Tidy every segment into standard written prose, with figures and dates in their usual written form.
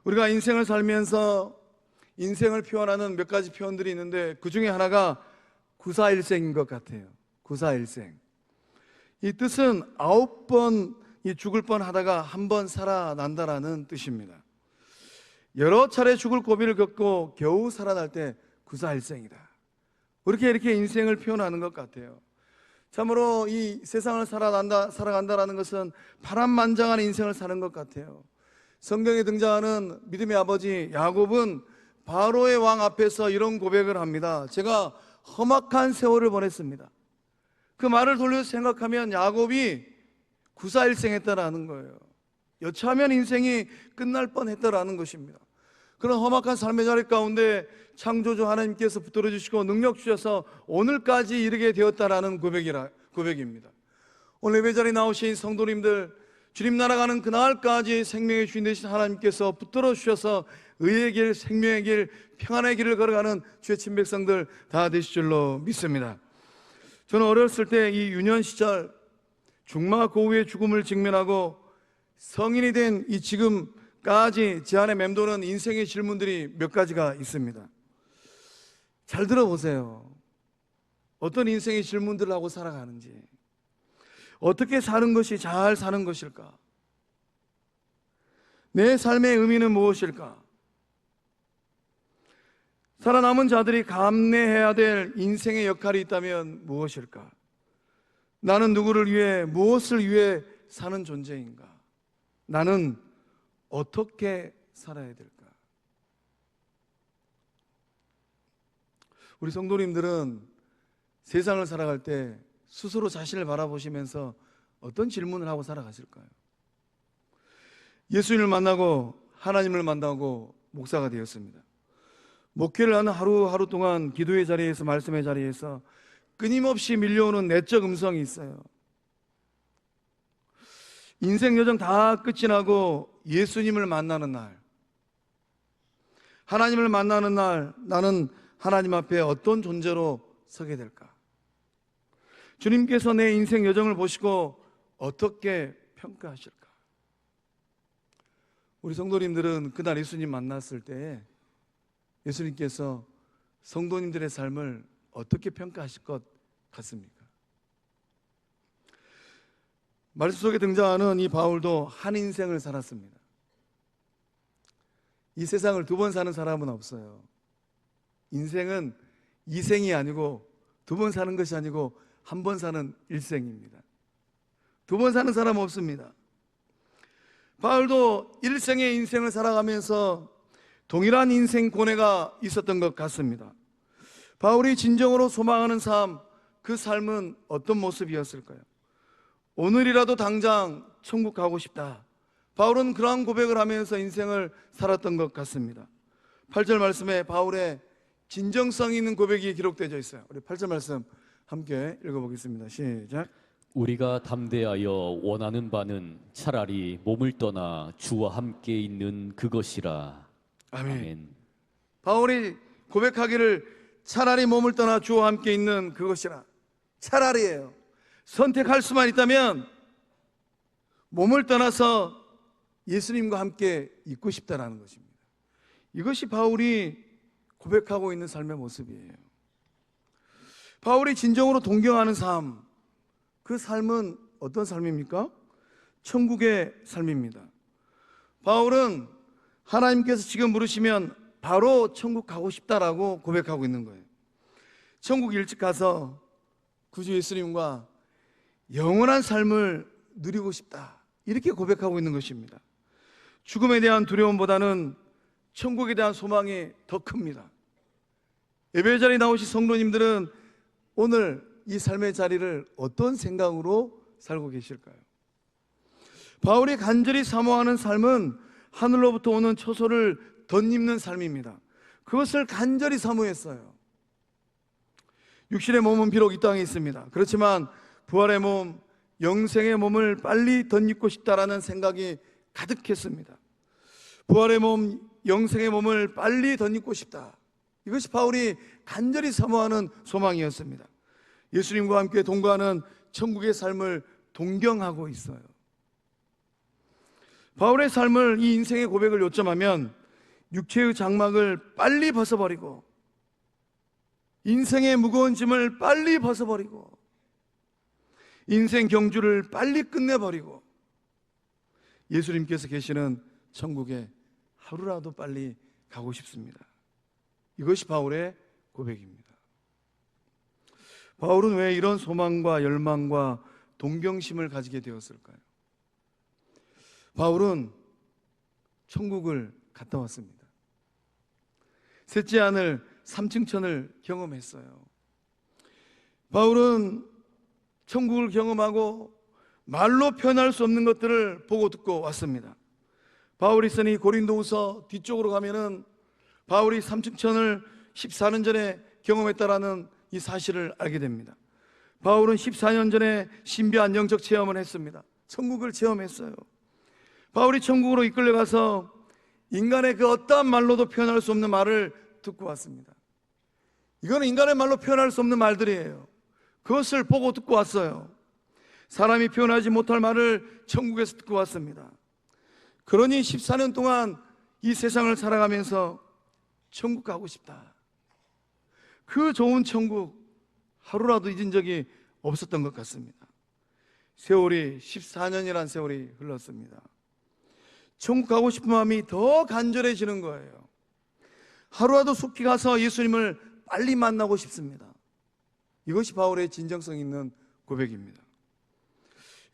우리가 인생을 살면서 인생을 표현하는 몇 가지 표현들이 있는데 그 중에 하나가 구사일생인 것 같아요. 구사일생. 이 뜻은 9번 죽을 뻔하다가 한 번 살아난다라는 뜻입니다. 여러 차례 죽을 고비를 겪고 겨우 살아날 때 구사일생이다. 이렇게 인생을 표현하는 것 같아요. 참으로 이 세상을 살아간다라는 것은 파란만장한 인생을 사는 것 같아요. 성경에 등장하는 믿음의 아버지 야곱은 바로의 왕 앞에서 이런 고백을 합니다. 제가 험악한 세월을 보냈습니다. 그 말을 돌려서 생각하면 야곱이 구사일생했다라는 거예요. 여차하면 인생이 끝날 뻔했다라는 것입니다. 그런 험악한 삶의 자리 가운데 창조주 하나님께서 붙들어 주시고 능력 주셔서 오늘까지 이르게 되었다라는 고백입니다. 오늘 예배 자리에 나오신 성도님들, 주님 날아가는 그날까지 생명의 주인 되신 하나님께서 붙들어 주셔서 의의 길, 생명의 길, 평안의 길을 걸어가는 주의 친백성들 다 되실 줄로 믿습니다. 저는 어렸을 때 이 유년 시절 중마고우의 죽음을 직면하고 성인이 된 이 지금까지 제 안에 맴도는 인생의 질문들이 몇 가지가 있습니다. 잘 들어보세요. 어떤 인생의 질문들을 하고 살아가는지, 어떻게 사는 것이 잘 사는 것일까? 내 삶의 의미는 무엇일까? 살아남은 자들이 감내해야 될 인생의 역할이 있다면 무엇일까? 나는 누구를 위해, 무엇을 위해 사는 존재인가? 나는 어떻게 살아야 될까? 우리 성도님들은 세상을 살아갈 때 스스로 자신을 바라보시면서 어떤 질문을 하고 살아가실까요? 예수님을 만나고 하나님을 만나고 목사가 되었습니다. 목회를 하는 하루하루 동안 기도의 자리에서, 말씀의 자리에서 끊임없이 밀려오는 내적 음성이 있어요. 인생 여정 다 끝이 나고 예수님을 만나는 날, 하나님을 만나는 날, 나는 하나님 앞에 어떤 존재로 서게 될까? 주님께서 내 인생 여정을 보시고 어떻게 평가하실까? 우리 성도님들은 그날 예수님 만났을 때 예수님께서 성도님들의 삶을 어떻게 평가하실 것 같습니까? 말씀 속에 등장하는 이 바울도 한 인생을 살았습니다. 이 세상을 두 번 사는 사람은 없어요. 인생은 이생이 아니고 두 번 사는 것이 아니고 한 번 사는 일생입니다. 두 번 사는 사람 없습니다. 바울도 일생의 인생을 살아가면서 동일한 인생 고뇌가 있었던 것 같습니다. 바울이 진정으로 소망하는 삶, 그 삶은 어떤 모습이었을까요? 오늘이라도 당장 천국 가고 싶다. 바울은 그러한 고백을 하면서 인생을 살았던 것 같습니다. 8절 말씀에 바울의 진정성 있는 고백이 기록되어 있어요. 우리 8절 말씀 함께 읽어보겠습니다. 시작. 우리가 담대하여 원하는 바는 차라리 몸을 떠나 주와 함께 있는 그것이라. 아멘. 바울이 고백하기를 차라리 몸을 떠나 주와 함께 있는 그것이라. 차라리예요. 선택할 수만 있다면 몸을 떠나서 예수님과 함께 있고 싶다라는 것입니다. 이것이 바울이 고백하고 있는 삶의 모습이에요. 바울이 진정으로 동경하는 삶, 그 삶은 어떤 삶입니까? 천국의 삶입니다. 바울은 하나님께서 지금 부르시면 바로 천국 가고 싶다라고 고백하고 있는 거예요. 천국 일찍 가서 구주 예수님과 영원한 삶을 누리고 싶다, 이렇게 고백하고 있는 것입니다. 죽음에 대한 두려움보다는 천국에 대한 소망이 더 큽니다. 예배 자리에 나오신 성도님들은 오늘 이 삶의 자리를 어떤 생각으로 살고 계실까요? 바울이 간절히 사모하는 삶은 하늘로부터 오는 초소를 덧입는 삶입니다. 그것을 간절히 사모했어요. 육신의 몸은 비록 이 땅에 있습니다. 그렇지만 부활의 몸, 영생의 몸을 빨리 덧입고 싶다라는 생각이 가득했습니다. 부활의 몸, 영생의 몸을 빨리 덧입고 싶다. 이것이 바울이 간절히 사모하는 소망이었습니다. 예수님과 함께 동거하는 천국의 삶을 동경하고 있어요. 바울의 삶을, 이 인생의 고백을 요점하면 육체의 장막을 빨리 벗어버리고 인생의 무거운 짐을 빨리 벗어버리고 인생 경주를 빨리 끝내버리고 예수님께서 계시는 천국에 하루라도 빨리 가고 싶습니다. 이것이 바울의 고백입니다. 바울은 왜 이런 소망과 열망과 동경심을 가지게 되었을까요? 바울은 천국을 갔다 왔습니다. 셋째 하늘 3층 천을 경험했어요. 바울은 천국을 경험하고 말로 표현할 수 없는 것들을 보고 듣고 왔습니다. 바울이 쓰니 고린도후서 뒤쪽으로 가면은 바울이 3층 천을 14년 전에 경험했다라는 이 사실을 알게 됩니다. 바울은 14년 전에 신비한 영적 체험을 했습니다. 천국을 체험했어요. 바울이 천국으로 이끌려가서 인간의 그 어떠한 말로도 표현할 수 없는 말을 듣고 왔습니다. 이거는 인간의 말로 표현할 수 없는 말들이에요. 그것을 보고 듣고 왔어요. 사람이 표현하지 못할 말을 천국에서 듣고 왔습니다. 그러니 14년 동안 이 세상을 살아가면서 천국 가고 싶다. 그 좋은 천국 하루라도 잊은 적이 없었던 것 같습니다. 세월이 14년이란 세월이 흘렀습니다. 천국 가고 싶은 마음이 더 간절해지는 거예요. 하루라도 속히 가서 예수님을 빨리 만나고 싶습니다. 이것이 바울의 진정성 있는 고백입니다.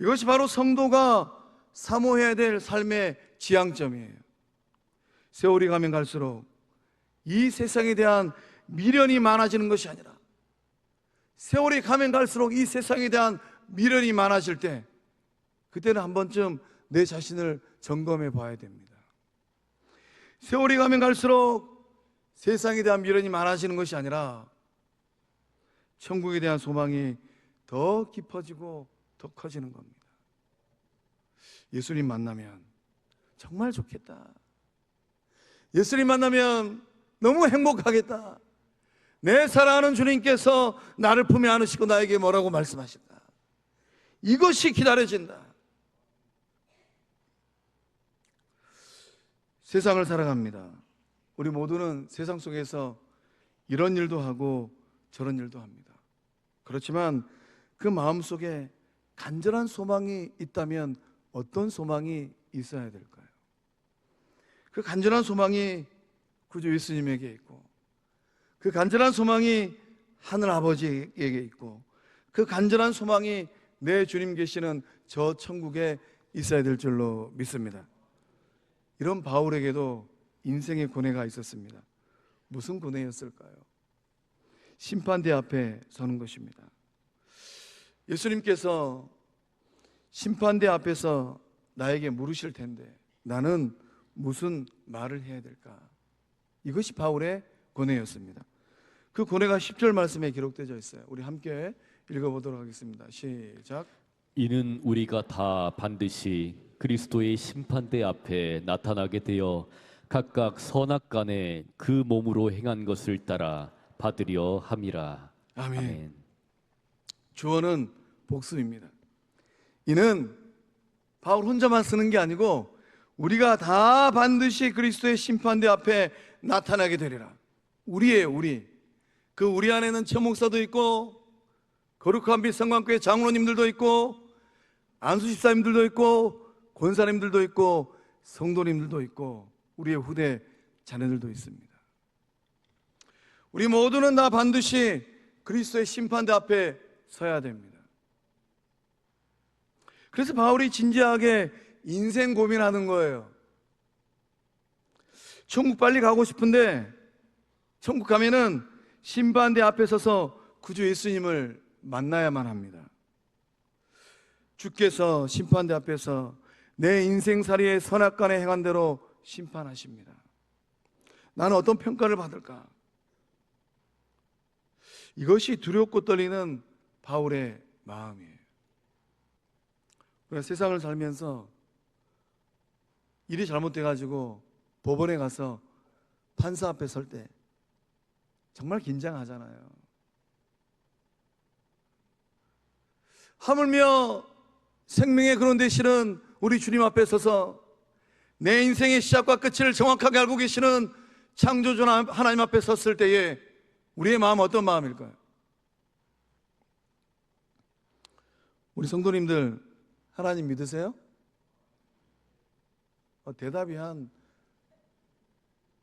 이것이 바로 성도가 사모해야 될 삶의 지향점이에요. 세월이 가면 갈수록 이 세상에 대한 미련이 많아지는 것이 아니라 세월이 가면 갈수록 이 세상에 대한 미련이 많아질 때 그때는 한 번쯤 내 자신을 점검해 봐야 됩니다. 세월이 가면 갈수록 세상에 대한 미련이 많아지는 것이 아니라 천국에 대한 소망이 더 깊어지고 더 커지는 겁니다. 예수님 만나면 정말 좋겠다. 예수님 만나면 너무 행복하겠다. 내 사랑하는 주님께서 나를 품에 안으시고 나에게 뭐라고 말씀하신다. 이것이 기다려진다. 세상을 살아갑니다. 우리 모두는 세상 속에서 이런 일도 하고 저런 일도 합니다. 그렇지만 그 마음속에 간절한 소망이 있다면 어떤 소망이 있어야 될까요? 그 간절한 소망이 구주 예수님에게 있고 그 간절한 소망이 하늘 아버지에게 있고 그 간절한 소망이 내 주님 계시는 저 천국에 있어야 될 줄로 믿습니다. 이런 바울에게도 인생의 고뇌가 있었습니다. 무슨 고뇌였을까요? 심판대 앞에 서는 것입니다. 예수님께서 심판대 앞에서 나에게 물으실 텐데 나는 무슨 말을 해야 될까? 이것이 바울의 고뇌였습니다. 그 고뇌가 10절 말씀에 기록되어 있어요. 우리 함께 읽어보도록 하겠습니다. 시작. 이는 우리가 다 반드시 그리스도의 심판대 앞에 나타나게 되어 각각 선악간에 그 몸으로 행한 것을 따라 받으려 함이라. 아멘. 아멘. 주어는 복수입니다. 이는 바울 혼자만 쓰는 게 아니고 우리가 다 반드시 그리스도의 심판대 앞에 나타나게 되리라. 우리예요, 우리. 그 우리 안에는 최목사도 있고 거룩한 빛 성광교회 장로님들도 있고 안수 집사님들도 있고 권사님들도 있고 성도님들도 있고 우리의 후대 자녀들도 있습니다. 우리 모두는 다 반드시 그리스도의 심판대 앞에 서야 됩니다. 그래서 바울이 진지하게 인생 고민하는 거예요. 천국 빨리 가고 싶은데 천국 가면은 심판대 앞에 서서 구주 예수님을 만나야만 합니다. 주께서 심판대 앞에서 내 인생살이의 선악간에 행한 대로 심판하십니다. 나는 어떤 평가를 받을까? 이것이 두렵고 떨리는 바울의 마음이에요. 우리가 세상을 살면서 일이 잘못돼가지고 법원에 가서 판사 앞에 설 때 정말 긴장하잖아요. 하물며 생명의 그런 대신은 우리 주님 앞에 서서 내 인생의 시작과 끝을 정확하게 알고 계시는 창조주 하나님 앞에 섰을 때에 우리의 마음은 어떤 마음일까요? 우리 성도님들 하나님 믿으세요? 대답이 한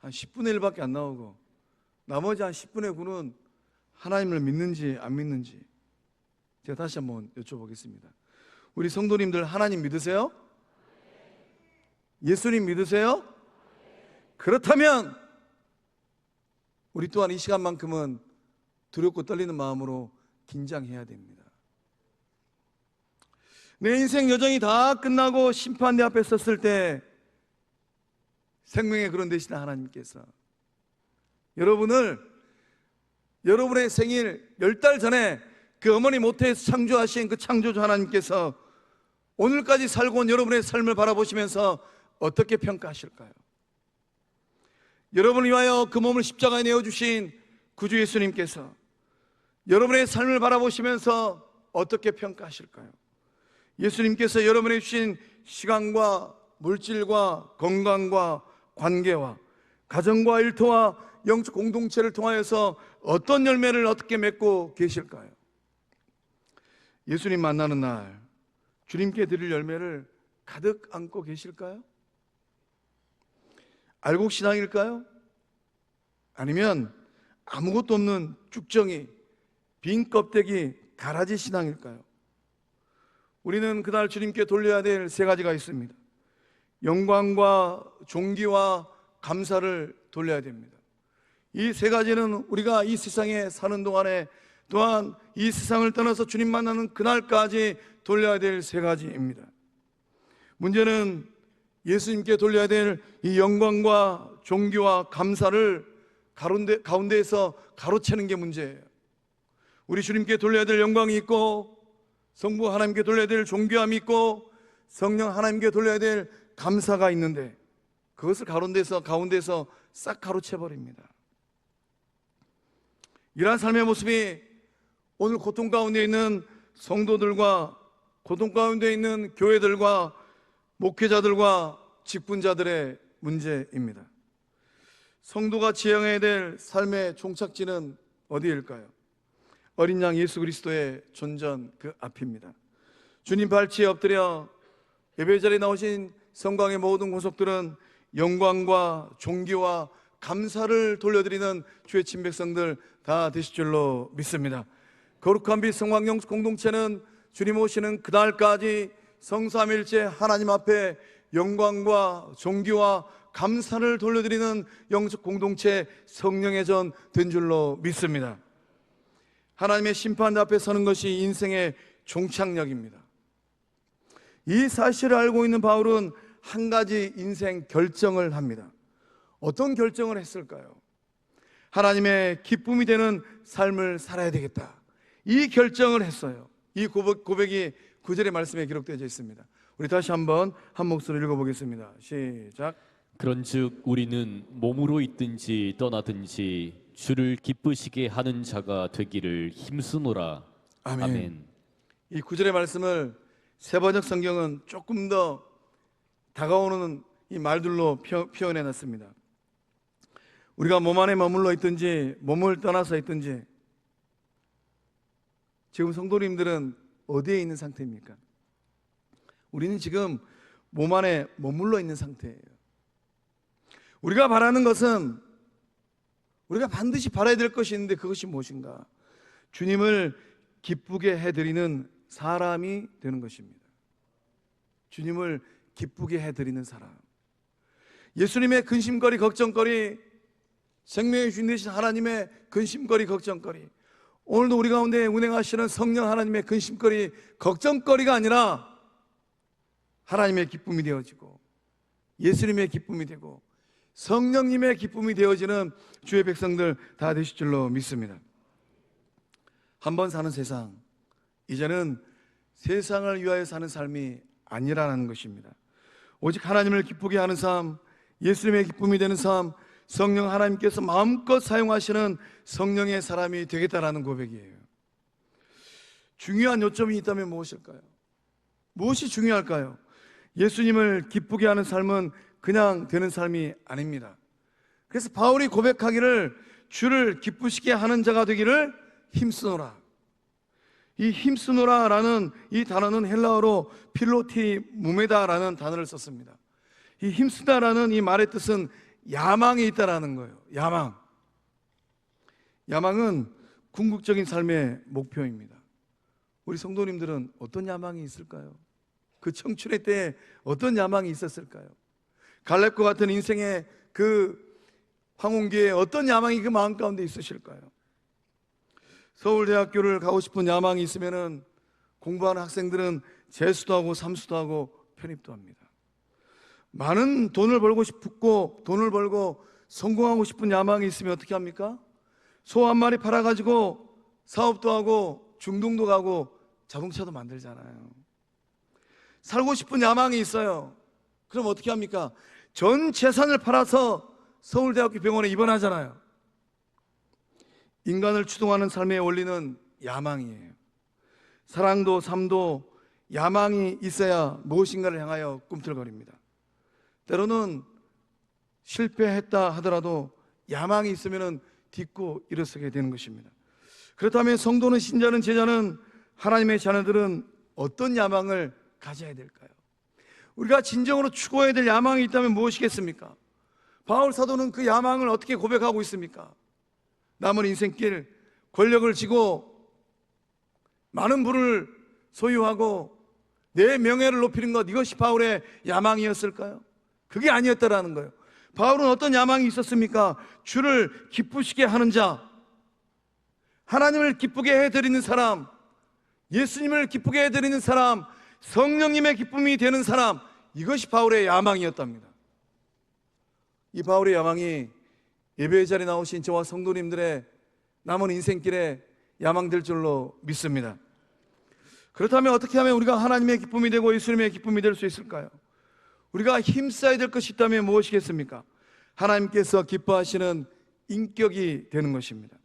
10분의 1밖에 안 나오고 나머지 한 10분의 9는 하나님을 믿는지 안 믿는지 제가 다시 한번 여쭤보겠습니다. 우리 성도님들 하나님 믿으세요? 예수님 믿으세요? 그렇다면 우리 또한 이 시간만큼은 두렵고 떨리는 마음으로 긴장해야 됩니다. 내 인생 여정이 다 끝나고 심판대 앞에 섰을 때 생명의 그런 되시는 하나님께서 여러분의 생일 10달 전에 그 어머니 모태에서 창조하신 그 창조주 하나님께서 오늘까지 살고 온 여러분의 삶을 바라보시면서 어떻게 평가하실까요? 여러분을 위하여 그 몸을 십자가에 내어주신 구주 예수님께서 여러분의 삶을 바라보시면서 어떻게 평가하실까요? 예수님께서 여러분에게 주신 시간과 물질과 건강과 관계와 가정과 일터와 영적 공동체를 통하여서 어떤 열매를 어떻게 맺고 계실까요? 예수님 만나는 날 주님께 드릴 열매를 가득 안고 계실까요? 알곡신앙일까요? 아니면 아무것도 없는 쭉정이 빈 껍데기 가라지 신앙일까요? 우리는 그날 주님께 돌려야 될 세 가지가 있습니다. 영광과 존귀와 감사를 돌려야 됩니다. 이 세 가지는 우리가 이 세상에 사는 동안에 또한 이 세상을 떠나서 주님 만나는 그날까지 돌려야 될 세 가지입니다. 문제는 예수님께 돌려야 될 이 영광과 존귀와 감사를 가운데에서 가로채는 게 문제예요. 우리 주님께 돌려야 될 영광이 있고 성부 하나님께 돌려야 될 존귀함이 있고 성령 하나님께 돌려야 될 감사가 있는데 그것을 가운데서 싹 가로채 버립니다. 이러한 삶의 모습이 오늘 고통 가운데 있는 성도들과 고통 가운데 있는 교회들과 목회자들과 직분자들의 문제입니다. 성도가 지향해야 될 삶의 종착지는 어디일까요? 어린 양 예수 그리스도의 존전 그 앞입니다. 주님 발치에 엎드려 예배 자리에 나오신 성광의 모든 권속들은 영광과 존귀와 감사를 돌려드리는 주의 친백성들 다 되실 줄로 믿습니다. 거룩한 빛 성광 공동체는 주님 오시는 그날까지 성삼일체 하나님 앞에 영광과 존귀와 감사를 돌려드리는 영적 공동체 성령의 전 된 줄로 믿습니다. 하나님의 심판 앞에 서는 것이 인생의 종착역입니다. 이 사실을 알고 있는 바울은 한 가지 인생 결정을 합니다. 어떤 결정을 했을까요? 하나님의 기쁨이 되는 삶을 살아야 되겠다. 이 결정을 했어요. 이 고백이 9절의 말씀에 기록되어 있습니다. 우리 다시 한번 한 목소리로 읽어보겠습니다. 시작. 그런즉 우리는 몸으로 있든지 떠나든지 주를 기쁘시게 하는 자가 되기를 힘쓰노라. 아멘. 아멘. 이 9절의 말씀을 세번역 성경은 조금 더 다가오는 이 말들로 표현해 놨습니다. 우리가 몸 안에 머물러 있든지 몸을 떠나서 있든지 지금 성도님들은 어디에 있는 상태입니까? 우리는 지금 몸 안에 머물러 있는 상태예요. 우리가 바라는 것은 우리가 반드시 바라야 될 것이 있는데 그것이 무엇인가? 주님을 기쁘게 해드리는 사람이 되는 것입니다. 주님을 기쁘게 해드리는 사람. 예수님의 근심거리 걱정거리, 생명의 주인 되신 하나님의 근심거리 걱정거리, 오늘도 우리 가운데 운행하시는 성령 하나님의 근심거리 걱정거리가 아니라 하나님의 기쁨이 되어지고 예수님의 기쁨이 되고 성령님의 기쁨이 되어지는 주의 백성들 다 되실 줄로 믿습니다. 한번 사는 세상, 이제는 세상을 위하여 사는 삶이 아니라는 것입니다. 오직 하나님을 기쁘게 하는 삶, 예수님의 기쁨이 되는 삶, 성령 하나님께서 마음껏 사용하시는 성령의 사람이 되겠다라는 고백이에요. 중요한 요점이 있다면 무엇일까요? 무엇이 중요할까요? 예수님을 기쁘게 하는 삶은 그냥 되는 삶이 아닙니다. 그래서 바울이 고백하기를 주를 기쁘시게 하는 자가 되기를 힘쓰노라. 이 힘쓰노라라는 이 단어는 헬라어로 필로티 무메다라는 단어를 썼습니다. 이 힘쓰다라는 이 말의 뜻은 야망이 있다라는 거예요. 야망은 궁극적인 삶의 목표입니다. 우리 성도님들은 어떤 야망이 있을까요? 그 청춘의 때에 어떤 야망이 있었을까요? 갈렙과 같은 인생의 그 황혼기에 어떤 야망이 그 마음 가운데 있으실까요? 서울대학교를 가고 싶은 야망이 있으면 공부하는 학생들은 재수도 하고 삼수도 하고 편입도 합니다. 많은 돈을 벌고 싶고 돈을 벌고 성공하고 싶은 야망이 있으면 어떻게 합니까? 소 한 마리 팔아가지고 사업도 하고 중동도 가고 자동차도 만들잖아요. 살고 싶은 야망이 있어요. 그럼 어떻게 합니까? 전 재산을 팔아서 서울대학교 병원에 입원하잖아요. 인간을 추동하는 삶의 원리는 야망이에요. 사랑도 삶도 야망이 있어야 무엇인가를 향하여 꿈틀거립니다. 때로는 실패했다 하더라도 야망이 있으면 딛고 일어서게 되는 것입니다. 그렇다면 성도는, 신자는, 제자는, 하나님의 자녀들은 어떤 야망을 가져야 될까요? 우리가 진정으로 추구해야 될 야망이 있다면 무엇이겠습니까? 바울 사도는 그 야망을 어떻게 고백하고 있습니까? 남은 인생길 권력을 쥐고 많은 부를 소유하고 내 명예를 높이는 것, 이것이 바울의 야망이었을까요? 그게 아니었다라는 거예요. 바울은 어떤 야망이 있었습니까? 주를 기쁘시게 하는 자, 하나님을 기쁘게 해드리는 사람, 예수님을 기쁘게 해드리는 사람, 성령님의 기쁨이 되는 사람, 이것이 바울의 야망이었답니다. 이 바울의 야망이 예배의 자리에 나오신 저와 성도님들의 남은 인생길에 야망될 줄로 믿습니다. 그렇다면 어떻게 하면 우리가 하나님의 기쁨이 되고 예수님의 기쁨이 될 수 있을까요? 우리가 힘써야 될 것이 있다면 무엇이겠습니까? 하나님께서 기뻐하시는 인격이 되는 것입니다.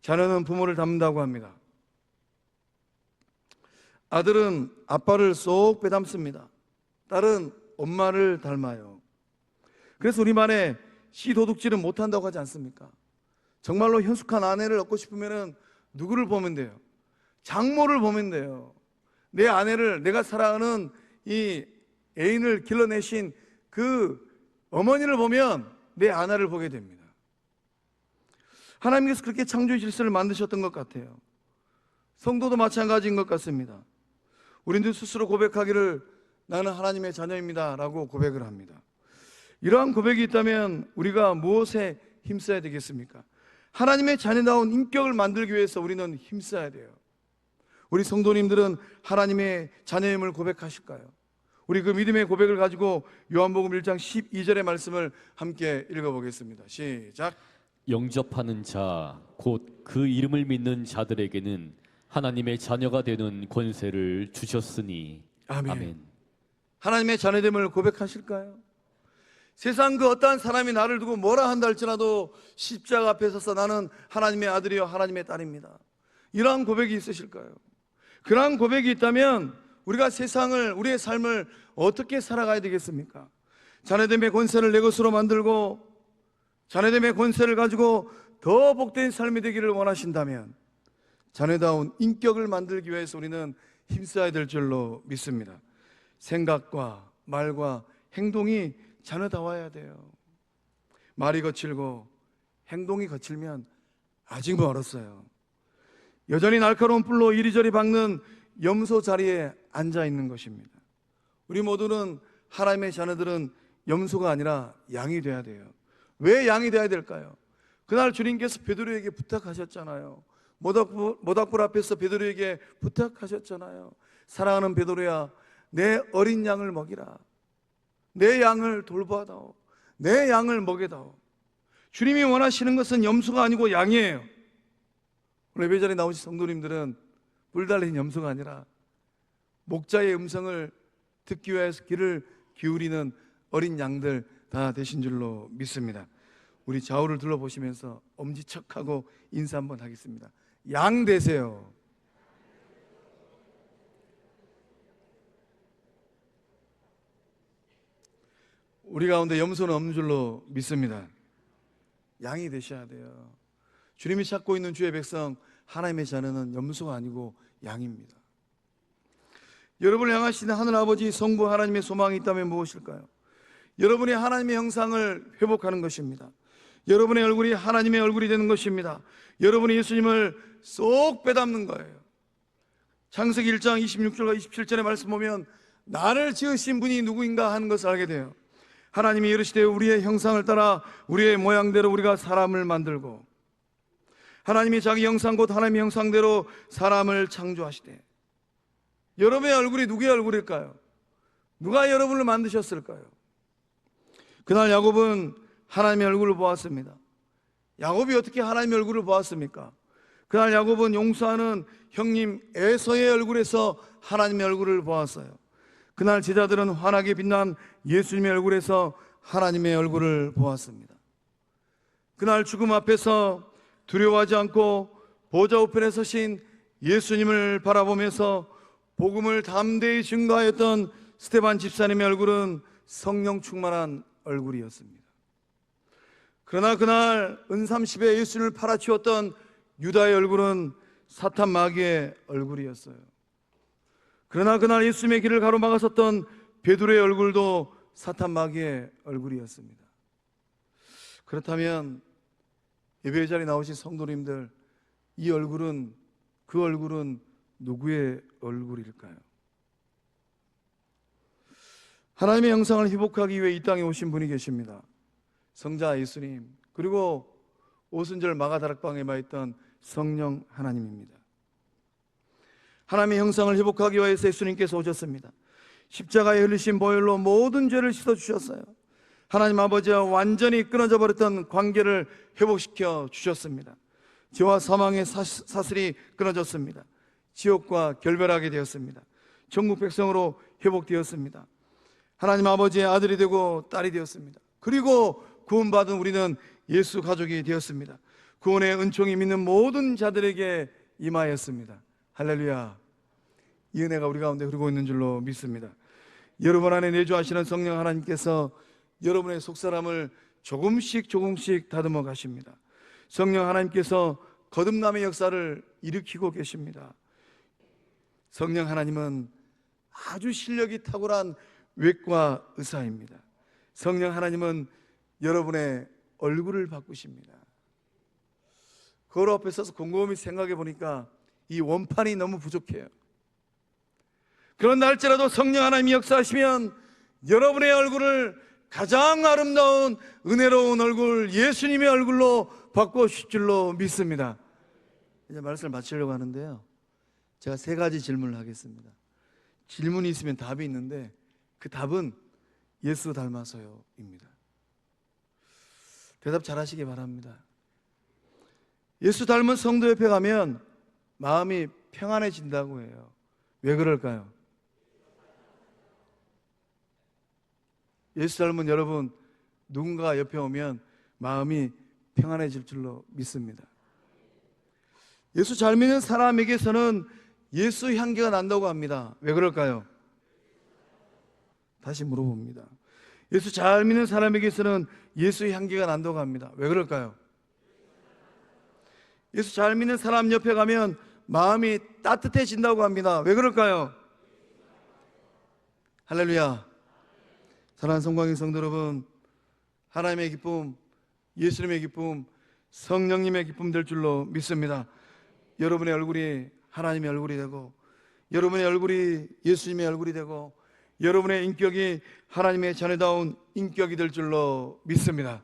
자녀는 부모를 닮는다고 합니다. 아들은 아빠를 쏙 빼닮습니다. 딸은 엄마를 닮아요. 그래서 우리만의 시도둑질은 못한다고 하지 않습니까? 정말로 현숙한 아내를 얻고 싶으면 누구를 보면 돼요? 장모를 보면 돼요. 내 아내를, 내가 사랑하는 이 애인을 길러내신 그 어머니를 보면 내 아내를 보게 됩니다. 하나님께서 그렇게 창조의 질서를 만드셨던 것 같아요. 성도도 마찬가지인 것 같습니다. 우리도 스스로 고백하기를 나는 하나님의 자녀입니다 라고 고백을 합니다. 이러한 고백이 있다면 우리가 무엇에 힘써야 되겠습니까? 하나님의 자녀다운 인격을 만들기 위해서 우리는 힘써야 돼요. 우리 성도님들은 하나님의 자녀임을 고백하실까요? 우리 그 믿음의 고백을 가지고 요한복음 1장 12절의 말씀을 함께 읽어보겠습니다. 시작. 영접하는 자, 곧 그 이름을 믿는 자들에게는 하나님의 자녀가 되는 권세를 주셨으니. 아멘. 하나님의 자녀됨을 고백하실까요? 세상 그 어떠한 사람이 나를 두고 뭐라 한다 할지라도 십자가 앞에 서서 나는 하나님의 아들이요 하나님의 딸입니다, 이러한 고백이 있으실까요? 그러한 고백이 있다면 우리가 세상을, 우리의 삶을 어떻게 살아가야 되겠습니까? 자녀됨의 권세를 내 것으로 만들고 자녀됨의 권세를 가지고 더 복된 삶이 되기를 원하신다면 자녀다운 인격을 만들기 위해서 우리는 힘써야 될 줄로 믿습니다. 생각과 말과 행동이 자녀다워야 돼요. 말이 거칠고 행동이 거칠면 아직 멀었어요. 여전히 날카로운 뿔로 이리저리 박는 염소 자리에 앉아 있는 것입니다. 우리 모두는, 하나님의 자녀들은 염소가 아니라 양이 돼야 돼요. 왜 양이 돼야 될까요? 그날 주님께서 베드로에게 부탁하셨잖아요. 모닥불 앞에서 베드로에게 부탁하셨잖아요. 사랑하는 베드로야, 내 어린 양을 먹이라. 내 양을 돌보아다오. 내 양을 먹여다오. 주님이 원하시는 것은 염소가 아니고 양이에요. 오늘 예배 자리에 나오신 성도님들은 뿔 달린 염소가 아니라 목자의 음성을 듣기 위해서 귀를 기울이는 어린 양들 다 되신 줄로 믿습니다. 우리 좌우를 둘러보시면서 엄지척하고 인사 한번 하겠습니다. 양 되세요. 우리 가운데 염소는 없는 줄로 믿습니다. 양이 되셔야 돼요. 주님이 찾고 있는 주의 백성, 하나님의 자녀는 염소가 아니고 양입니다. 여러분을 향하시는 하늘아버지 성부 하나님의 소망이 있다면 무엇일까요? 여러분이 하나님의 형상을 회복하는 것입니다. 여러분의 얼굴이 하나님의 얼굴이 되는 것입니다. 여러분이 예수님을 쏙 빼닮는 거예요. 창세기 1장 26절과 27절의 말씀 보면 나를 지으신 분이 누구인가 하는 것을 알게 돼요. 하나님이 이르시되 우리의 형상을 따라 우리의 모양대로 우리가 사람을 만들고, 하나님이 자기 형상 곧 하나님의 형상대로 사람을 창조하시되, 여러분의 얼굴이 누구의 얼굴일까요? 누가 여러분을 만드셨을까요? 그날 야곱은 하나님의 얼굴을 보았습니다. 야곱이 어떻게 하나님의 얼굴을 보았습니까? 그날 야곱은 용서하는 형님 에서의 얼굴에서 하나님의 얼굴을 보았어요. 그날 제자들은 환하게 빛난 예수님의 얼굴에서 하나님의 얼굴을 보았습니다. 그날 죽음 앞에서 두려워하지 않고 보좌 우편에 서신 예수님을 바라보면서 복음을 담대히 증거하였던 스데반 집사님의 얼굴은 성령 충만한 얼굴이었습니다. 그러나 그날 은삼십에 예수님을 팔아치웠던 유다의 얼굴은 사탄 마귀의 얼굴이었어요. 그러나 그날 예수님의 길을 가로막았었던 베드로의 얼굴도 사탄 마귀의 얼굴이었습니다. 그렇다면 예배의 자리에 나오신 성도님들, 이 얼굴은, 그 얼굴은 누구의 얼굴일까요? 하나님의 형상을 회복하기 위해 이 땅에 오신 분이 계십니다. 성자 예수님, 그리고 오순절 마가다락방에 마있던 성령 하나님입니다. 하나님의 형상을 회복하기 위해서 예수님께서 오셨습니다. 십자가에 흘리신 보혈로 모든 죄를 씻어주셨어요. 하나님 아버지와 완전히 끊어져 버렸던 관계를 회복시켜 주셨습니다. 죄와 사망의 사슬이 끊어졌습니다. 지옥과 결별하게 되었습니다. 천국 백성으로 회복되었습니다. 하나님 아버지의 아들이 되고 딸이 되었습니다. 그리고 구원받은 우리는 예수 가족이 되었습니다. 구원의 은총이 믿는 모든 자들에게 임하였습니다. 할렐루야. 이 은혜가 우리 가운데 흐르고 있는 줄로 믿습니다. 여러분 안에 내주하시는 성령 하나님께서 여러분의 속사람을 조금씩 다듬어 가십니다. 성령 하나님께서 거듭남의 역사를 일으키고 계십니다. 성령 하나님은 아주 실력이 탁월한 외과 의사입니다. 성령 하나님은 여러분의 얼굴을 바꾸십니다. 거울 앞에 서서 곰곰이 생각해 보니까 이 원판이 너무 부족해요. 그런다 할지라도 성령 하나님이 역사하시면 여러분의 얼굴을 가장 아름다운 은혜로운 얼굴, 예수님의 얼굴로 바꾸실 줄로 믿습니다. 이제 말씀을 마치려고 하는데요, 제가 3가지 질문을 하겠습니다. 질문이 있으면 답이 있는데 그 답은 예수 닮아서요입니다. 대답 잘 하시기 바랍니다. 예수 닮은 성도 옆에 가면 마음이 평안해진다고 해요. 왜 그럴까요? 예수 닮은 여러분, 누군가 옆에 오면 마음이 평안해질 줄로 믿습니다. 예수 잘 믿는 사람에게서는 예수 향기가 난다고 합니다. 왜 그럴까요? 다시 물어봅니다. 예수 잘 믿는 사람에게서는 예수의 향기가 난다고 합니다. 왜 그럴까요? 예수 잘 믿는 사람 옆에 가면 마음이 따뜻해진다고 합니다. 왜 그럴까요? 할렐루야. 사랑하는 성광인 성도 여러분, 하나님의 기쁨, 예수님의 기쁨, 성령님의 기쁨 될 줄로 믿습니다. 여러분의 얼굴이 하나님의 얼굴이 되고, 여러분의 얼굴이 예수님의 얼굴이 되고, 여러분의 인격이 하나님의 자녀다운 인격이 될 줄로 믿습니다.